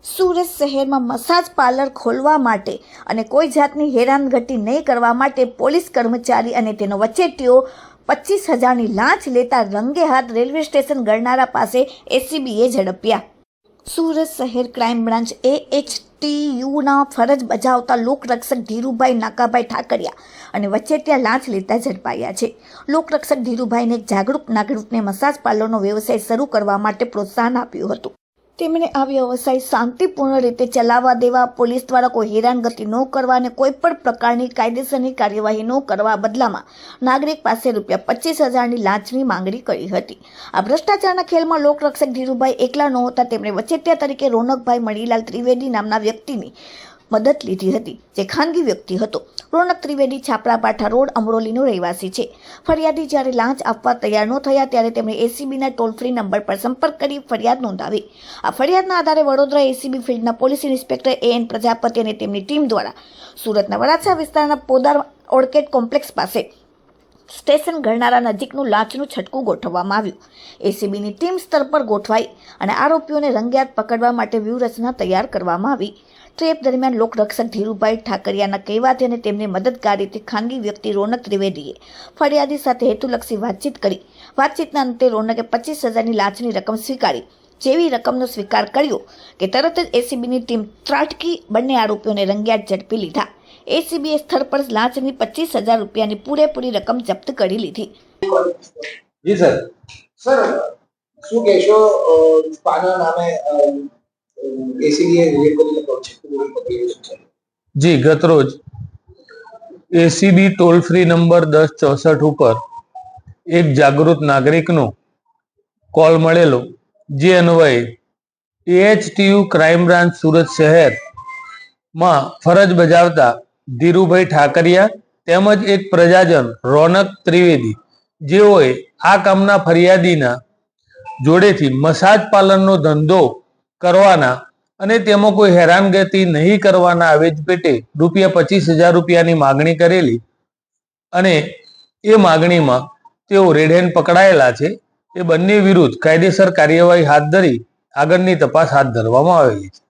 સુરત શહેરમાં massage parlour ખોલવા માટે અને કોઈ જાતની હેરાનગતિ નહીં કરવા માટે પોલીસ કર્મચારી અને તેનો વચેટીઓ 25,000ની લાંચ લેતા રંગે હાથ રેલવે સ્ટેશન ગરનાળા પાસે એસીબીએ ઝડપ્યા। સુરત શહેર ક્રાઇમ બ્રાન્ચ AHTUના ફરજ બજાવતા લોકરક્ષક ધીરુભાઈ નાકાભાઈ ઠાકરિયા અને વચેટિયા લાંચ લેતા ઝડપાયા છે। લોકરક્ષક ધીરુભાઈને એક જાગૃત નાગરિકને મસાજ પાર્લરનો વ્યવસાય શરૂ કરવા માટે પ્રોત્સાહન આપ્યું હતું। તેમણે આ વ્યવસાય શાંતિપૂર્ણ રીતે ચલાવવા દેવા, પોલીસ દ્વારા કોઈ હેરાનગતિ ન કરવા અને કોઈ પણ પ્રકારની કાયદેસરની કાર્યવાહી ન કરવા બદલામાં નાગરિક પાસે ₹25,000ની લાંચની માંગણી કરી હતી। આ ભ્રષ્ટાચારના ખેલમાં લોકરક્ષક ધીરુભાઈ એકલા નહોતા, તેમણે વચેટિયા તરીકે રોનકભાઈ મણીલાલ ત્રિવેદી નામના વ્યક્તિની મદદ લીધી હતી, જે ખાનગી વ્યક્તિ હતો। રોનક ત્રિવેદી છાપરાપાઠા રોડ, અમરોલીનો રહેવાસી છે। ફરિયાદી જ્યારે લાંચ આપવા તૈયાર ન થયા ત્યારે તેમણે એસીબીના ટોલ ફ્રી નંબર પર સંપર્ક કરી ફરિયાદ નોંધાવી। આ ફરિયાદના આધારે વડોદરા એસીબી ફિલ્ડના પોલીસ ઇન્સ્પેક્ટર AN પ્રજાપતિ અને તેમની ટીમ દ્વારા સુરતના વરાછા વિસ્તારના પોદાર ઓર્કેડ કોમ્પ્લેક્સ પાસે સ્ટેશન ગરનાળા નજીકનું લાંચનું છટકું ગોઠવવામાં આવ્યું। એસીબીની ટીમ સ્તર પર ગોઠવાઈ અને આરોપીઓને રંગેહાથ પકડવા માટે વ્યૂહરચના તૈયાર કરવામાં આવી। ટ્રેપ દરમિયાન લોકરક્ષક ધીરુભાઈ ઠાકરિયાના કહેવાથી અને તેમની મદદગારીથી ખાનગી વ્યક્તિ રોનક ત્રિવેદીએ ફરિયાદી સાથે હેતુલક્ષી વાતચીત કરી। વાતચીતના અંતે રોનકે 25,000ની લાંચની રકમ સ્વીકારી। જેવી રકમનો સ્વીકાર કર્યો કે તરત જ એસીબીની ટીમ ત્રાટકી બંને આરોપીઓને રંગેહાથ ઝડપી લીધા। એસીબીએ સ્થળ પર લાંચની ₹25,000ની પૂરેપૂરી રકમ જપ્ત કરી લીધી। જી સર, શું કહેશો પાના નામે એસીબીએ રિલેટ કરીને પ્રોજેક્ટ છે? જી, ગતરોજ એસીબી ટોલ ફ્રી નંબર 1064 ઉપર એક જાગૃત નાગરિકનો કોલ મળેલો, જે અન્વયે AHTU ક્રાઇમ બ્રાન્ચ સુરત શહેરમાં ફરજ બજાવતા ધીરુભાઈ ઠાકરિયા તેમજ એક પ્રજાજન રોનક ત્રિવેદી, જેઓએ આ કામના ફરિયાદીના જોડેથી મસાજ પાર્લરનો ધંધો કરવાના અને તેમાં કોઈ હેરાનગતિ નહીં કરવાના આવેજ પેટે ₹25,000ની માગણી કરેલી અને એ માગણીમાં તેઓ રેડ હેન્ડ પકડાયેલા છે। એ બંને વિરુદ્ધ કાયદેસર કાર્યવાહી હાથ ધરી આગળની તપાસ હાથ ધરવામાં આવેલી છે।